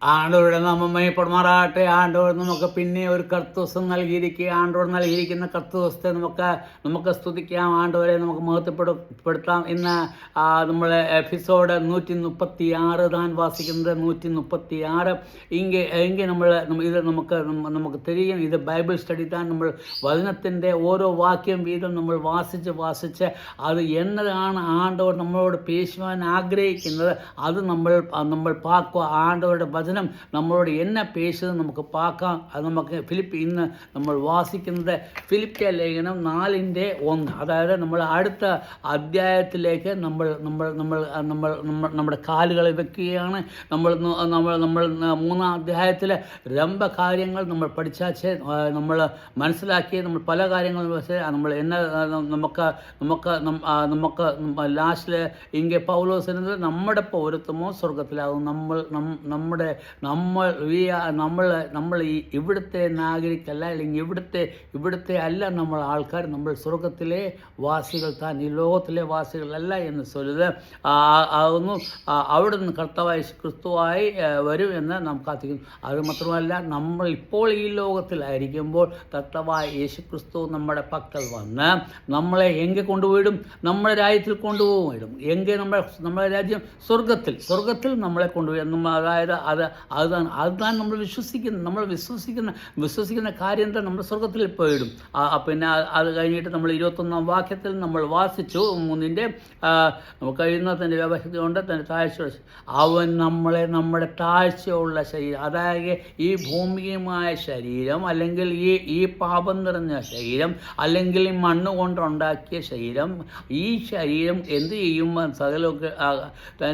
ആണ്ടവരുടെ നാമം മഹത്വപ്പെടുമാറാകട്ടെ. ആണ്ടവർ നമുക്ക് പിന്നെ ഒരു കർത്തവസം നൽകിയിരിക്കുക. ആണ്ടവർ നൽകിയിരിക്കുന്ന കർത്തവസത്തെ നമുക്ക് സ്തുതിക്കാം. ആണ്ടവരെ നമുക്ക് മഹത്വപ്പെടുത്താം. ഇന്ന് നമ്മൾ എപ്പിസോഡ് 136 താൻ വാസിക്കുന്നത് 136 എങ്കിൽ ഇത് നമുക്ക് തിരികെ ഇത് ബൈബിൾ സ്റ്റഡി താൻ. നമ്മൾ വചനത്തിൻ്റെ ഓരോ വാക്യം വീതം നമ്മൾ വാസിച്ച് അത് എന്നതാണ് ആണ്ടവർ നമ്മളോട് പേശുവാൻ ആഗ്രഹിക്കുന്നത് അത് നമ്മൾ പാക്കുക. ആണ്ടവരുടെ വചനം നമ്മളോട് എന്നെ പേശുന്നത് നമുക്ക് പാക്കാം. അത് നമുക്ക് ഇന്ന് നമ്മൾ വാസിക്കുന്നത് ഫിലിപ്പിയ ലേഖനം 4:1. അതായത് നമ്മൾ അടുത്ത അധ്യായത്തിലേക്ക് നമ്മുടെ കാലുകളെ വെക്കുകയാണ്. നമ്മൾ 3-ാം അധ്യായത്തിലെ കാര്യങ്ങൾ നമ്മൾ പഠിച്ചാച്ചേ നമ്മൾ മനസ്സിലാക്കി. നമ്മൾ പല കാര്യങ്ങളും നമ്മൾ നമുക്ക് ലാസ്റ്റിൽ പൗലോസ് നമ്മുടെ പൗരത്വമോ സ്വർഗത്തിലാകും. നമ്മൾ ഈ ഇവിടുത്തെ നാഗരികല്ല, അല്ലെങ്കിൽ ഇവിടുത്തെ അല്ല നമ്മൾ ആൾക്കാർ. നമ്മൾ സ്വർഗത്തിലെ വാസികൾ താൻ, ഈ ലോകത്തിലെ വാസികളല്ല എന്ന് ചൊല്ലുന്നത് ആകുന്നു. അവിടെ നിന്ന് കർത്താവായ ക്രിസ്തുവായി വരും എന്ന് നാം കാത്തിരിക്കുന്നു. അത് മാത്രമല്ല, നമ്മൾ ഇപ്പോൾ ഈ ലോകത്തിലായിരിക്കുമ്പോൾ കർത്താവായ യേശു ക്രിസ്തു നമ്മുടെ പക്കൽ വന്ന് നമ്മളെ എங்கே കൊണ്ടുപോയിടും? നമ്മുടെ രാജ്യത്തിൽ കൊണ്ടുപോയിടും. എங்கே? നമ്മുടെ രാജ്യം സ്വർഗത്തിൽ നമ്മളെ കൊണ്ടുപോയി. അതായത് അതാണ് നമ്മൾ വിശ്വസിക്കുന്ന കാര്യം എന്താ? നമ്മൾ സ്വർഗത്തിൽ പോയിടും. പിന്നെ അത് കഴിഞ്ഞിട്ട് നമ്മൾ 21-ാം വാക്യത്തിൽ നമ്മൾ വാസിച്ചു 3-ന്റെ നമുക്ക് കഴിയുന്നതിൻ്റെ വ്യവസ്ഥ കൊണ്ട് തന്നെ താഴ്ച അവൻ നമ്മുടെ താഴ്ചയുള്ള ശരീരം, അതായത് ഈ ഭൂമികമായ ശരീരം, അല്ലെങ്കിൽ ഈ പാപം നിറഞ്ഞ ശരീരം, അല്ലെങ്കിൽ ഈ മണ്ണ് കൊണ്ടുണ്ടാക്കിയ ശരീരം, ഈ ശരീരം എന്ത് ചെയ്യുമ്പോൾ സകലമൊക്കെ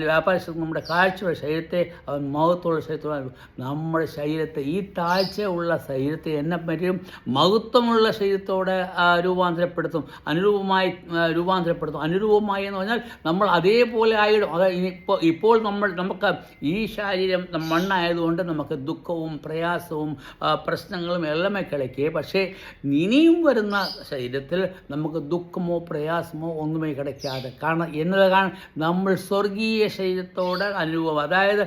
വ്യാപാര നമ്മുടെ കാഴ്ചയുള്ള ശരീരത്തെ അവൻ മഹത്വമുള്ള ശരീരത്തോടെ നമ്മുടെ ശരീരത്തെ, ഈ താഴ്ചയുള്ള ശരീരത്തെ എന്നെ പറ്റിയും മഹത്വമുള്ള ശരീരത്തോടെ രൂപാന്തരപ്പെടുത്തും. അനുരൂപമായി എന്ന് പറഞ്ഞാൽ നമ്മൾ അതേപോലെ ആയിടും. അതായത് ഇപ്പോൾ നമുക്ക് ഈ ശരീരം മണ്ണായതുകൊണ്ട് നമുക്ക് ദുഃഖവും പ്രയാസവും പ്രശ്നങ്ങളും എല്ലാമേ കിടക്കുക. പക്ഷേ ഇനിയും വരുന്ന ശരീരത്തിൽ നമുക്ക് ദുഃഖമോ പ്രയാസമോ ഒന്നുമേ കിടക്കാതെ കാരണം നമ്മൾ സ്വർഗീയ ശരീരത്തോടെ അനുഭവം. അതായത്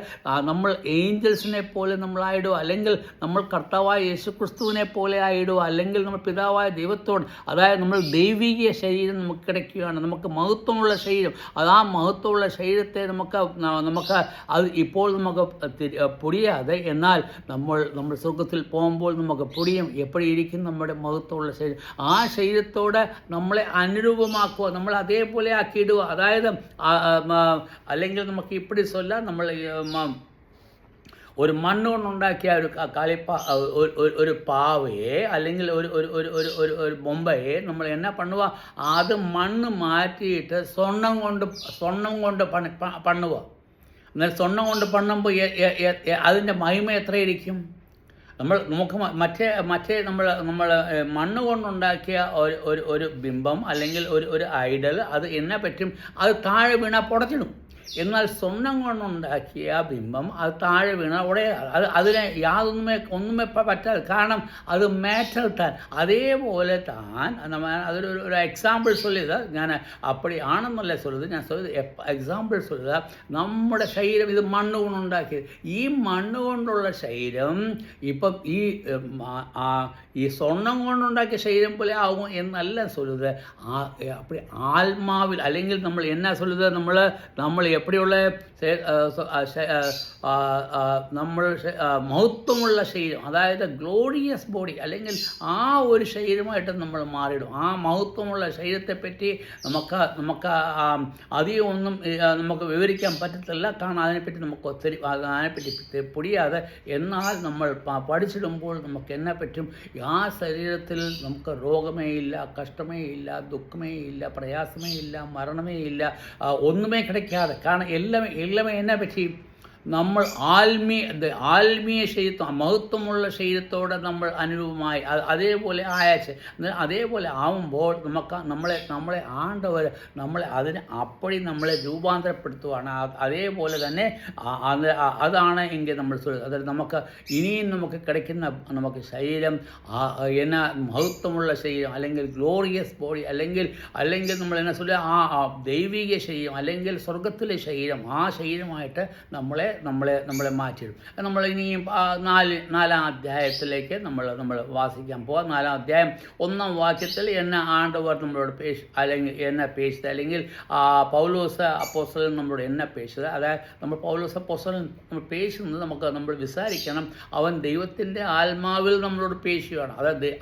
നമ്മൾ ഏഞ്ചൽസിനെ പോലെ നമ്മളായിടുക, അല്ലെങ്കിൽ നമ്മൾ കർത്താവായ യേശു ക്രിസ്തുവിനെ പോലെ ആയിടുക, അല്ലെങ്കിൽ നമ്മൾ പിതാവായ ദൈവത്തോട്, അതായത് നമ്മൾ ദൈവിക ശരീരം നമുക്ക് കിടക്കുകയാണ്. നമുക്ക് മഹത്വമുള്ള ശരീരം. ആ മഹത്വമുള്ള ശരീരത്തെ നമുക്ക് അത് ഇപ്പോൾ നമുക്ക് പൊടിയാതെ, എന്നാൽ നമ്മൾ സ്വർഗത്തിൽ പോകുമ്പോൾ നമുക്ക് പൊടിയും. എപ്പോഴിരിക്കും നമ്മുടെ മഹത്വമുള്ള ശരീരം? ആ ശരീരത്തോടെ നമ്മളെ അനുരൂപമാക്കുക, നമ്മൾ അതേപോലെ ആക്കിയിടുക. അതായത് അല്ലെങ്കിൽ നമുക്ക് ഇപ്പടി ചൊല്ല, നമ്മൾ ഒരു മണ്ണ് കൊണ്ടുണ്ടാക്കിയ ഒരു പാവയെ, അല്ലെങ്കിൽ ഒരു ബൊമ്പയെ നമ്മൾ എന്നാ പണുക? അത് മണ്ണ് മാറ്റിയിട്ട് സ്വർണം കൊണ്ട് പണുക. എന്നാൽ സ്വർണം കൊണ്ട് പണുമ്പോൾ അതിൻ്റെ മഹിമ എത്രയിരിക്കും? നമുക്ക് മറ്റേ നമ്മൾ മണ്ണ് കൊണ്ടുണ്ടാക്കിയ ഒരു ബിംബം, അല്ലെങ്കിൽ ഒരു ഐഡൽ, അത് എന്നെ പറ്റും? അത് താഴെ വീണാൽ പൊടച്ചിടും. എന്നാൽ സ്വർണം കൊണ്ടുണ്ടാക്കിയ ബിംബം അത് താഴെ വീണ അതിനെ ഒന്നുമേ പറ്റാതെ, കാരണം അത് മാറ്റർ താൻ. അതേപോലെ താൻ അതൊരു എക്സാമ്പിൾ ചൊല്ലിയത്, ഞാൻ അപ്പടി ആണെന്നല്ല ചൊല്ലുന്നത്, ഞാൻ എക്സാമ്പിൾ ചൊല്ലുക. നമ്മുടെ ശരീരം ഇത് മണ്ണ് കൊണ്ടുണ്ടാക്കിയത്. ഈ മണ്ണ് കൊണ്ടുള്ള ശരീരം ഇപ്പം ഈ സ്വർണം കൊണ്ടുണ്ടാക്കിയ ശരീരം പോലെ ആകും എന്നല്ല ചൊല്ലുന്നത്. അപ്പടി ആത്മാവിൽ, അല്ലെങ്കിൽ നമ്മൾ എന്നാ ചൊല്ലുന്നത്? നമ്മൾ എപ്പോഴുള്ള നമ്മൾ മഹത്വമുള്ള ശരീരം, അതായത് ഗ്ലോറിയസ് ബോഡി, അല്ലെങ്കിൽ ആ ഒരു ശരീരമായിട്ട് നമ്മൾ മാറിയിടും. ആ മഹത്വമുള്ള ശരീരത്തെപ്പറ്റി നമുക്ക് അധികം ഒന്നും നമുക്ക് വിവരിക്കാൻ പറ്റത്തില്ല. കാരണം അതിനെപ്പറ്റി പൊടിയാതെ, എന്നാൽ നമ്മൾ പഠിച്ചിടുമ്പോൾ നമുക്ക് എന്നെ പറ്റും? ആ ശരീരത്തിൽ നമുക്ക് രോഗമേ ഇല്ല, കഷ്ടമേ ഇല്ല, ദുഃഖമേ ഇല്ല, പ്രയാസമേ ഇല്ല, മരണമേ ഇല്ല, ഒന്നുമേ கிடைக்காது. കാരണം എല്ലാമേ എന്നെ പറ്റി? നമ്മൾ ആത്മീയ ശരീരത്വം, മഹത്വമുള്ള ശരീരത്തോടെ നമ്മൾ അനുരൂപമായി അതേപോലെ അതേപോലെ ആവുമ്പോൾ നമ്മളെ ആണ്ടവർ അതിനെ അപ്പടി നമ്മളെ രൂപാന്തരപ്പെടുത്തുകയാണ്. അതേപോലെ തന്നെ അതാണ് എങ്കിൽ നമ്മൾ അതായത് ഇനിയും നമുക്ക് கிடைക്കുന്ന നമുക്ക് ശരീരം മഹത്വമുള്ള ശരീരം, അല്ലെങ്കിൽ ഗ്ലോറിയസ് ബോഡി, അല്ലെങ്കിൽ നമ്മൾ എന്നാ ചൊല്ലുക, ദൈവിക ശരീരം, അല്ലെങ്കിൽ സ്വർഗത്തിലെ ശരീരം, ആ ശരീരമായിട്ട് നമ്മളെ നമ്മളെ മാറ്റിയിടും. നമ്മൾ ഇനിയും നാലാം അധ്യായത്തിലേക്ക് നമ്മൾ വാസിക്കാൻ പോവാം. 4-ാം അധ്യായം 1-ാം വാക്യത്തിൽ എന്നെ ആണ്ടവർ നമ്മളോട് അല്ലെങ്കിൽ എന്നെ പേശിച്ചത്, അല്ലെങ്കിൽ പൗലോസ് അപ്പോസ്തലൻ നമ്മളോട് എന്നെ പേശിച്ചത്. അതായത് നമ്മൾ പൗലോസ് അപ്പോസ്തലൻ നമ്മൾ പേശുന്നത് നമ്മൾ വിചാരിക്കണം, അവൻ ദൈവത്തിൻ്റെ ആത്മാവിൽ നമ്മളോട് പേശുകയാണ്.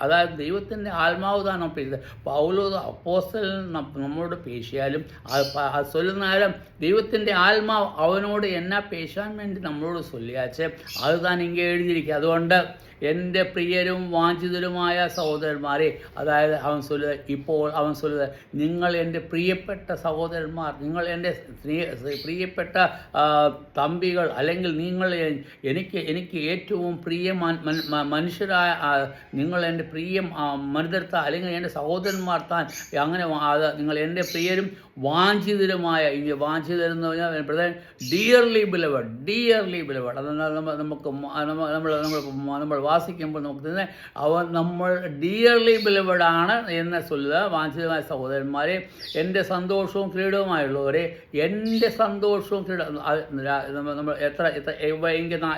അതായത് ദൈവത്തിൻ്റെ ആത്മാവ് താൻ നമ്മൾ പേശുന്നത്. പൗലോസ് അപ്പോസ്തലൻ നമ്മളോട് പേശിയാലും അത് ചൊല്ലുന്നേരം ദൈവത്തിൻ്റെ ആത്മാവ് അവനോട് എന്നാ പേശാൻ വേണ്ടി നമ്മളോട് ചൊല്ലിയാച്ച് അത് താൻ ഇങ്ങനെ എഴുതിയിരിക്കുക. അതുകൊണ്ട് എൻ്റെ പ്രിയരും വാഞ്ചിതരുമായ സഹോദരന്മാരെ, അതായത് ഇപ്പോൾ അവൻ ചൊല്ലുക, നിങ്ങൾ എൻ്റെ പ്രിയപ്പെട്ട സഹോദരന്മാർ, നിങ്ങൾ എൻ്റെ പ്രിയപ്പെട്ട തമ്പികൾ, അല്ലെങ്കിൽ നിങ്ങൾ എനിക്ക് ഏറ്റവും പ്രിയ മനുഷ്യരായ നിങ്ങൾ എൻ്റെ പ്രിയ മനുഷ്യർത്ത, അല്ലെങ്കിൽ എൻ്റെ സഹോദരന്മാർ താൻ, അങ്ങനെ നിങ്ങൾ എൻ്റെ പ്രിയരും വാഞ്ചിതരുമായ. വാഞ്ചിതരെന്ന് പറഞ്ഞാൽ ഡിയർലി ബിലവഡ്. അതെന്നാൽ നമ്മൾ വാസിക്കുമ്പോൾ നമുക്ക് തന്നെ നമ്മൾ ഡിയർലി ബിലവഡാണ് എന്ന് ചൊല്ലുക. വാഞ്ചിതമായ സഹോദരന്മാരെ, എൻ്റെ സന്തോഷവും കിരീടവുമായുള്ളവരെ, എൻ്റെ സന്തോഷവും നമ്മൾ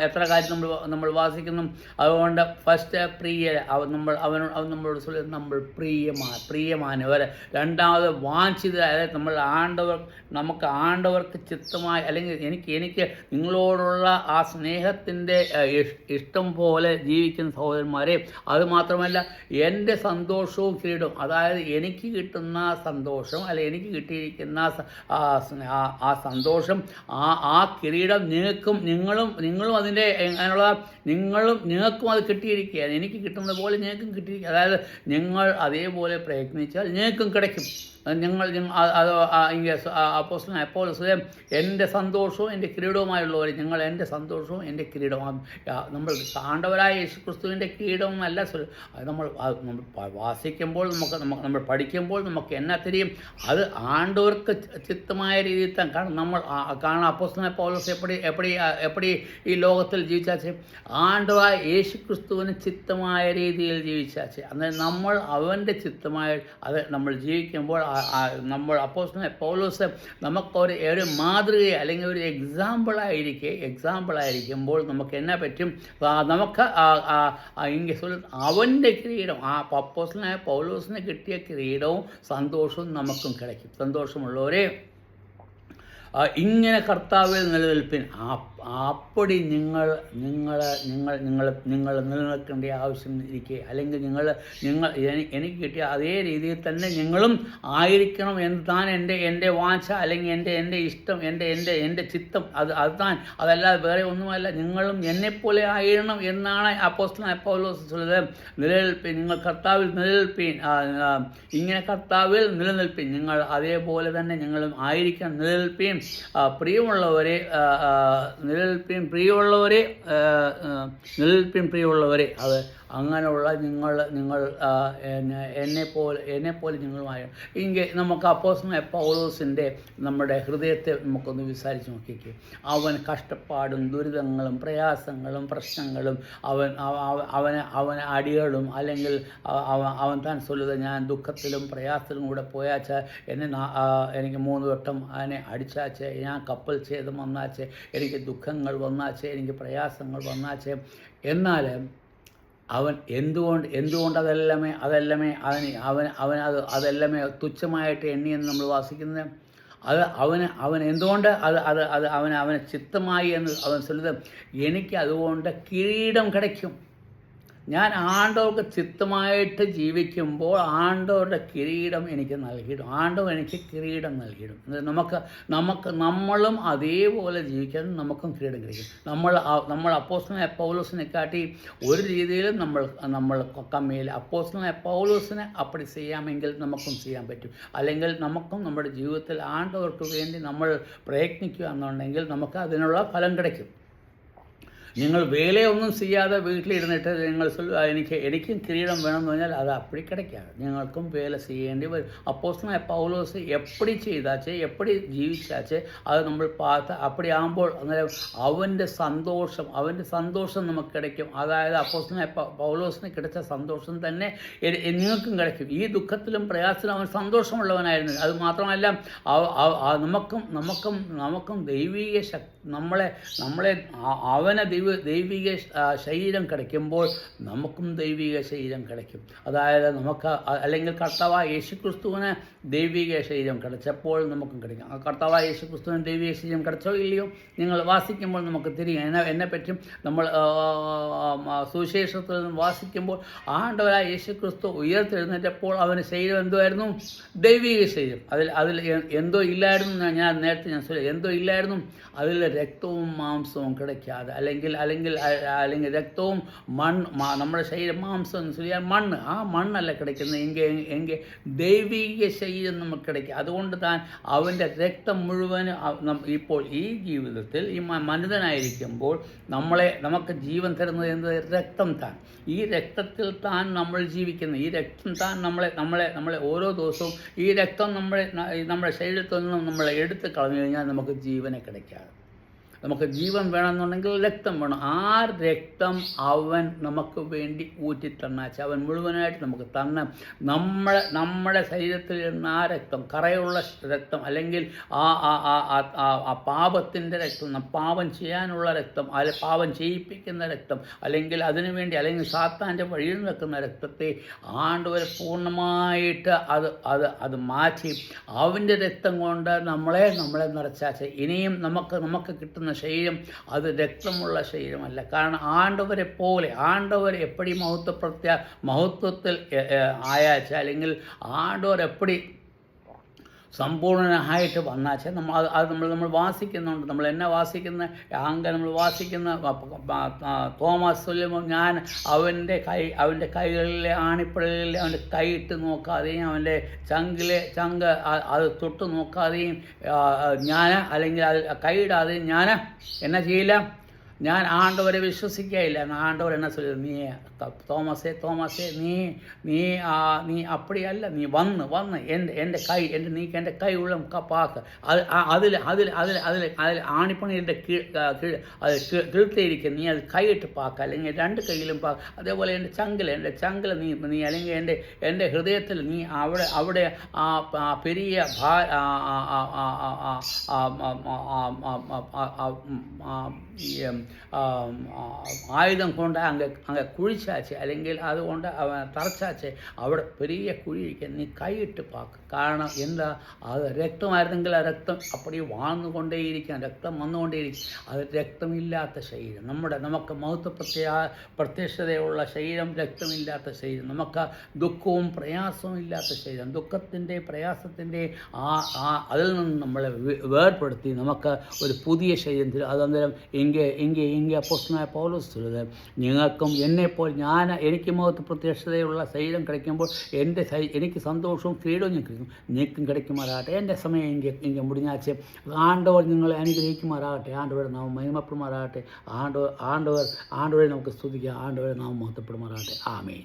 എത്ര കാര്യം നമ്മൾ വാസിക്കുന്നു. അതുകൊണ്ട് ഫസ്റ്റ് അവൻ നമ്മളോട് ചൊല്ലുക, നമ്മൾ പ്രിയമാനവർ. രണ്ടാമത് വാഞ്ചിത, അതായത് നമുക്ക് ആണ്ടവർക്ക് ചിത്തമായി, അല്ലെങ്കിൽ എനിക്ക് നിങ്ങളോടുള്ള ആ സ്നേഹത്തിൻ്റെ ഇഷ്ടം പോലെ ജീവിക്കുന്ന സഹോദരന്മാരെ. അതുമാത്രമല്ല, എൻ്റെ സന്തോഷവും കിരീടവും, അതായത് എനിക്ക് കിട്ടുന്ന സന്തോഷം, അല്ലെങ്കിൽ എനിക്ക് കിട്ടിയിരിക്കുന്ന ആ സന്തോഷം, ആ കിരീടം നിങ്ങളും അതിൻ്റെ അങ്ങനെയുള്ള നിങ്ങൾക്കും അത് കിട്ടിയിരിക്കുകയാണ്. എനിക്ക് കിട്ടുന്ന പോലെ നിങ്ങൾക്കും കിട്ടിയിരിക്കുക. അതായത് നിങ്ങൾ അതേപോലെ പ്രയത്നിച്ചാൽ നിങ്ങൾക്കും കിടക്കും. അപ്പോസ്തലനായ പൗലോസ് എൻ്റെ സന്തോഷവും എൻ്റെ കിരീടവുമായുള്ളവർ, നിങ്ങൾ എൻ്റെ സന്തോഷവും എൻ്റെ കിരീടവും. നമ്മൾ ആണ്ടവരായ യേശുക്രിസ്തുവിൻ്റെ കിരീടവും അല്ല, അത് നമ്മൾ വാസിക്കുമ്പോൾ നമ്മൾ പഠിക്കുമ്പോൾ നമുക്ക് എന്നാ തിരിയും, അത് ആണ്ടവർക്ക് ചിത്തമായ രീതിയിൽ തന്നെ. കാരണം അപ്പോസ്തലനായ പൗലോസ് എപ്പടി ഈ ലോകത്തിൽ ജീവിച്ചാച്ച് ആണ്ടവരായ യേശുക്രിസ്തുവിന് ചിത്തമായ രീതിയിൽ ജീവിച്ചാച്ച്. അന്നേരം നമ്മൾ അവൻ്റെ ചിത്തമായ അത് നമ്മൾ ജീവിക്കുമ്പോൾ നമ്മൾ അപ്പോസ്തലനായ പൗലോസ് നമുക്കൊരു മാതൃക, അല്ലെങ്കിൽ ഒരു എക്സാമ്പിളായിരിക്കുമ്പോൾ നമുക്ക് എന്നാ പറ്റും, നമുക്ക് അവൻ്റെ കിരീടം, ആ അപ്പോസ്തലനായ പൗലോസിന് കിട്ടിയ കിരീടവും സന്തോഷവും നമുക്കും கிடைக்கும். സന്തോഷമുള്ളവരെ, ഇങ്ങനെ കർത്താവിൽ നിലനിൽപ്പിൻ. അപ്പടി നിങ്ങൾ നിലനിൽക്കേണ്ട ആവശ്യം ഇരിക്കുക, അല്ലെങ്കിൽ എനിക്ക് കിട്ടിയ അതേ രീതിയിൽ തന്നെ നിങ്ങളും ആയിരിക്കണം എന്ന് താൻ എൻ്റെ വാഞ്ച, അല്ലെങ്കിൽ എൻ്റെ ഇഷ്ടം, എൻ്റെ ചിത്തം, അത് താൻ, അതല്ലാതെ വേറെ ഒന്നുമല്ല. നിങ്ങളും എന്നെപ്പോലെ ആയിരണം എന്നാണ് അപ്പോസ്തലനായ പൗലോസ് ചൊല്ലുന്നത്. നിലനിൽപ്പിൻ, നിങ്ങൾ കർത്താവിൽ നിലനിൽപ്പിൻ. ഇങ്ങനെ കർത്താവിൽ നിലനിൽപ്പിൻ, നിങ്ങൾ അതേപോലെ തന്നെ നിങ്ങളും ആയിരിക്കണം. നിലനിൽപ്പിൻ പ്രിയമുള്ളവരെ, നിലനിൽപ്പിൻ പ്രിയമുള്ളവരെ. അത് അങ്ങനെയുള്ള നിങ്ങൾ എന്നെപ്പോലെ നിങ്ങളുമായ. നമുക്ക് അപ്പോസ്തലനായ പൗലോസിൻ്റെ നമ്മുടെ ഹൃദയത്തെ നമുക്കൊന്ന് വിചാരിച്ച് നോക്കിക്കേ. അവൻ കഷ്ടപ്പാടും ദുരിതങ്ങളും പ്രയാസങ്ങളും പ്രശ്നങ്ങളും അവന് അടികളും, അല്ലെങ്കിൽ അവൻ താൻ ചൊല്ലുക, ഞാൻ ദുഃഖത്തിലും പ്രയാസത്തിലും കൂടെ പോയാച്ച് എനിക്ക് 3 വട്ടം അതിനെ അടിച്ചാച്ച്, ഞാൻ കപ്പൽ ഛേദം വന്നാച്ച്, എനിക്ക് ദുഃഖങ്ങൾ വന്നാച്ച്, എനിക്ക് പ്രയാസങ്ങൾ വന്നാച്ച്. എന്നാൽ അവൻ എന്തുകൊണ്ട് അതെല്ലാമേ തുച്ഛമായിട്ട് എണ്ണിയെന്ന് നമ്മൾ വാസിക്കുന്നത്. അത് അവൻ എന്തുകൊണ്ട് അവന് ചിത്തമായി എന്ന് അവൻ ചൊല്ലുന്നത്, എനിക്ക് അതുകൊണ്ട് കിരീടം கிடைക്കും. ഞാൻ ആണ്ടവർക്ക് ചിത്തമായിട്ട് ജീവിക്കുമ്പോൾ ആണ്ടവരുടെ കിരീടം എനിക്ക് നൽകിയിടും. ആണ്ടവർ എനിക്ക് കിരീടം നൽകിയിടും. നമ്മളും അതേപോലെ ജീവിക്കാൻ നമുക്കും കിരീടം കഴിക്കും. നമ്മൾ അപ്പോസ്തലനായ പൗലോസിനെ കാട്ടി ഒരു രീതിയിലും നമ്മൾ കമ്മിയിൽ. അപ്പോസ്തലനായ പൗലോസിനെ അപ്പടി ചെയ്യാമെങ്കിൽ നമുക്കും ചെയ്യാൻ പറ്റും. അല്ലെങ്കിൽ നമുക്കും നമ്മുടെ ജീവിതത്തിൽ ആണ്ടവർക്ക് വേണ്ടി നമ്മൾ പ്രയത്നിക്കുക എന്നുണ്ടെങ്കിൽ നമുക്ക് അതിനുള്ള ഫലം கிடைക്കും. നിങ്ങൾ വേലയൊന്നും ചെയ്യാതെ വീട്ടിലിരുന്നിട്ട് നിങ്ങൾ എനിക്കും കിരീടം വേണമെന്ന് പറഞ്ഞാൽ അത് അപ്പടി கிடைக்காது. നിങ്ങൾക്കും വേല ചെയ്യേണ്ടി വരും. അപ്പോസ്തലനായ പൗലോസ് എപ്പടി ചെയ്താച്ചേ, എപ്പടി ജീവിച്ചാച്ചേ, അത് നമ്മൾ பார்த்து അപ്പടി ആകുമ്പോൾ അന്നേരം അവൻ്റെ സന്തോഷം നമുക്ക് கிடைക്കും. അതായത് അപ്പോസ്തലനായ പൗലോസിന് கிடைച്ച സന്തോഷം തന്നെ നിങ്ങൾക്കും கிடைക്കും. ഈ ദുഃഖത്തിലും പ്രയാസത്തിലും അവൻ സന്തോഷമുള്ളവനായിരുന്നു. അത് മാത്രമല്ല നമുക്കും ദൈവീക ശക്തി നമ്മളെ അവന് ദൈവിക ശരീരം கிடைക്കുമ്പോൾ നമുക്കും ദൈവിക ശരീരം கிடைക്കും. അതായത് നമുക്ക് അല്ലെങ്കിൽ കർത്താവായ യേശുക്രിസ്തുവിന് ദൈവിക ശരീരം கிடைച്ചപ്പോൾ നമുക്കും கிடைക്കും. കർത്താവായ യേശുക്രിസ്തുവിന് ദൈവിക ശരീരം கிடைച്ചോ ഇല്ലയോ? നിങ്ങൾ വാസിക്കുമ്പോൾ നമുക്ക് തിരിയും. എന്നെപ്പറ്റും നമ്മൾ സുവിശേഷത്തിൽ നിന്ന് വാസിക്കുമ്പോൾ ആണ്ടവരായ യേശുക്രിസ്തു ഉയർത്തെഴുന്നേറ്റപ്പോൾ അവന് ശരീരം എന്തുമായിരുന്നു? ദൈവിക ശരീരം. അതിൽ എന്തോ ഇല്ലായിരുന്നു. ഞാൻ നേരത്തെ എന്തോ ഇല്ലായിരുന്നു. അതിൽ രക്തവും മാംസവും கிடைക്കാതെ അല്ലെങ്കിൽ രക്തവും നമ്മുടെ ശരീരം മാംസം എന്ന് വെച്ചാൽ മണ്ണ്, ആ മണ്ണല്ല கிடைക്കുന്നത്. എങ്കിൽ ദൈവിക ശരീരം നമുക്ക് கிடைക്കുക. അതുകൊണ്ട് താൻ അവൻ്റെ രക്തം മുഴുവനും ഇപ്പോൾ ഈ ജീവിതത്തിൽ ഈ മനിതനായിരിക്കുമ്പോൾ നമുക്ക് ജീവൻ തരുന്നത് എന്ത്? രക്തം താൻ. ഈ രക്തത്തിൽ താൻ നമ്മൾ ജീവിക്കുന്നു. ഈ രക്തം താൻ നമ്മളെ ഓരോ ദിവസവും ഈ രക്തം നമ്മുടെ ശരീരത്തിൽ നിന്നും നമ്മളെ എടുത്ത് കളഞ്ഞു കഴിഞ്ഞാൽ നമുക്ക് ജീവനെ கிடைക്കാതെ. നമുക്ക് ജീവൻ വേണമെന്നുണ്ടെങ്കിൽ രക്തം വേണം. ആ രക്തം അവൻ നമുക്ക് വേണ്ടി ഊറ്റിത്തന്നാച്ച അവൻ മുഴുവനായിട്ട് നമുക്ക് തന്ന നമ്മുടെ ശരീരത്തിൽ ഇരുന്ന ആ രക്തം, കറയുള്ള രക്തം, അല്ലെങ്കിൽ ആ പാപത്തിൻ്റെ രക്തം, പാപം ചെയ്യാനുള്ള രക്തം, പാപം ചെയ്യിപ്പിക്കുന്ന രക്തം, അല്ലെങ്കിൽ അതിനുവേണ്ടി അല്ലെങ്കിൽ സാത്താൻ്റെ വഴിയിൽ നിൽക്കുന്ന രക്തത്തെ ആണ്ടവരെ പൂർണ്ണമായിട്ട് അത് മാറ്റി അവൻ്റെ രക്തം കൊണ്ട് നമ്മളെ നിറച്ചാച്ച. ഇനിയും നമുക്ക് കിട്ടുന്ന ശരീരം അത് രക്തമുള്ള ശരീരമല്ല. കാരണം ആണ്ടവർ എപ്പടി മഹത്വത്തിൽ ആയാച്ച, അല്ലെങ്കിൽ ആണ്ടവർ എപ്പടി സമ്പൂർണനായിട്ട് വന്നാച്ചാൽ നമ്മൾ വാസിക്കുന്നുണ്ട്. നമ്മൾ എന്നെ വാസിക്കുന്ന നമ്മൾ വാസിക്കുന്ന തോമസ് ചൊല്ലുമ്പോൾ ഞാൻ അവൻ്റെ കൈകളിലെ ആണിപ്പഴലിൽ അവൻ്റെ കൈയിട്ട് നോക്കാതെയും അവൻ്റെ ചങ്ക് അത് തൊട്ട് നോക്കാതെയും ഞാൻ അല്ലെങ്കിൽ അത് കൈയിടാതെയും ഞാൻ എന്നാ ചെയ്യില്ല? ഞാൻ ആണ്ടവരെ വിശ്വസിക്കുകയില്ല. ആണ്ടവർ എന്നെ ചൊല്ലുന്നത്, നീ തോമസേ നീ അപ്പടിയല്ല, നീ വന്ന് എൻ്റെ കൈ ഉള്ള പാക്ക് അതിൽ ആണിപ്പണിയുടെ കീഴ്ത്തേയിരിക്കും. നീ അത് കൈയിട്ട് പാക്ക്, അല്ലെങ്കിൽ രണ്ട് കൈയിലും പാക്ക്. അതേപോലെ എൻ്റെ ചങ്കില നീ അല്ലെങ്കിൽ എൻ്റെ ഹൃദയത്തിൽ നീ അവിടെ ആ പെരിയ ആയുധം കൊണ്ട് അങ്ങ് കുഴിച്ചാച്ച്, അല്ലെങ്കിൽ അതുകൊണ്ട് അവൻ തറച്ചാച്ച് അവിടെ പെരിയ കുഴിയിരിക്കാൻ നീ കൈയിട്ട് പാക്ക്. കാരണം എന്താ? അത് രക്തമായിരുന്നെങ്കിൽ ആ രക്തം അപ്പടി വാഴ്ന്നുകൊണ്ടേയിരിക്കാം, രക്തം വന്നുകൊണ്ടേയിരിക്കും. അത് രക്തമില്ലാത്ത ശരീരം, നമുക്ക് മഹത്വ പ്രത്യക്ഷതയുള്ള ശരീരം, രക്തമില്ലാത്ത ശരീരം, നമുക്ക് ദുഃഖവും പ്രയാസവും ഇല്ലാത്ത ശരീരം, ദുഃഖത്തിൻ്റെ പ്രയാസത്തിൻ്റെ അതിൽ നിന്ന് നമ്മളെ വേർപ്പെടുത്തി നമുക്ക് ഒരു പുതിയ ശരീരം തരും. അതന്നേരം ഇங்கே അപ്പോസ്തലനായ പൗലോസ് ചൊല്ലുന്നത്, നിങ്ങൾക്കും എന്നെപ്പോൾ എനിക്ക് മഹത്വ പ്രത്യക്ഷതയുള്ള ശരീരം கிடைக்குമ്പോൾ എനിക്ക് സന്തോഷവും ക്രീഡവും നിങ്ങൾക്കും கிடைக்குമാറാകട്ടെ. എൻ്റെ സമയം ഇங்கே മുടിഞ്ഞാച്ച്. ആണ്ടവർ നിങ്ങളെ അനുഗ്രഹിക്കുമാറാകട്ടെ. ആണ്ടവരെ നാം മഹിമപ്പെടുമാറാകട്ടെ. ആണ്ടവരെ നമുക്ക് സ്തുതിക്കാം. ആണ്ടവരെ നാം മഹത്വപ്പെടുമാറാകട്ടെ. ആമേൻ.